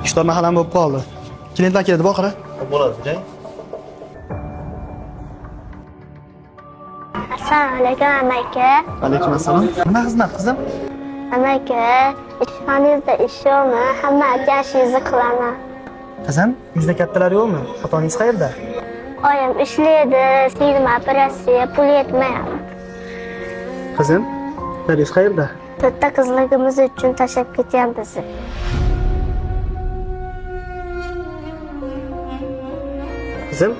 3-4 mahalam bo'lib qoldi. Klientlar keladi oxiri. Bo'ladi, xo'jayim. Assalomu alaykum amaki. Alaykum assalom. Nima xizmat qizim? Amaki, ishxonangizda ish yo'qmi? Hamma aytishingizni qilaman. Qizim, yuzda kattalar yo'qmi? Xotoningiz qayerda? Oyim ishlaydi, singlim operatsiya, pul yetmayapti. Qizim, tabiiy qayerda? To'rtta qizligimiz uchun tashlab ketyapmiz. Qizim,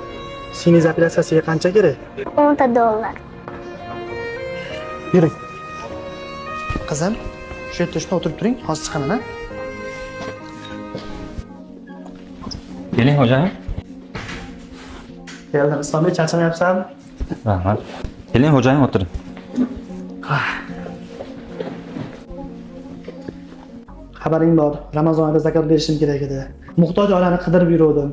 singiz operatsiyasiga qancha kerak? $10. Yuring. Qizim, shu yerda shunday o'tirib turing, hozir chiqaman, ha? Keling xo'jayim. Keldim, Islomga charchamayapsan? Rahmat. Keling xo'jayim, o'tiring. Xabaring bor, Ramazon oyida zakot berishim kerak edi. Muhtoj oilani qidirib yurdim.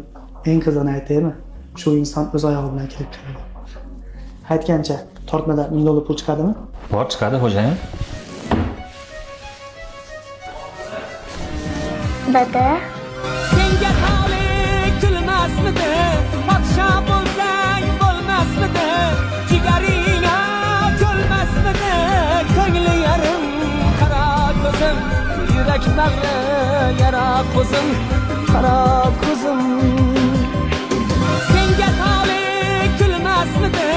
Eng qizig'ini aytaymi? Shu inson o'z oyog'i bilan kirib keldi. Aytgancha, tortmadan $1000 pul chiqadimi? Bor chiqadi xo'jayim. Dada, Senga talik kulmasmidi? Podsho bo'lsang bo'lmasmidi? Jigaringga ko'lmasmidi? Ko'ngli yarim qara ko'zim, yurak bag'ri yara ko'zim, qara ko'zim. Senga talik kulmasmidi?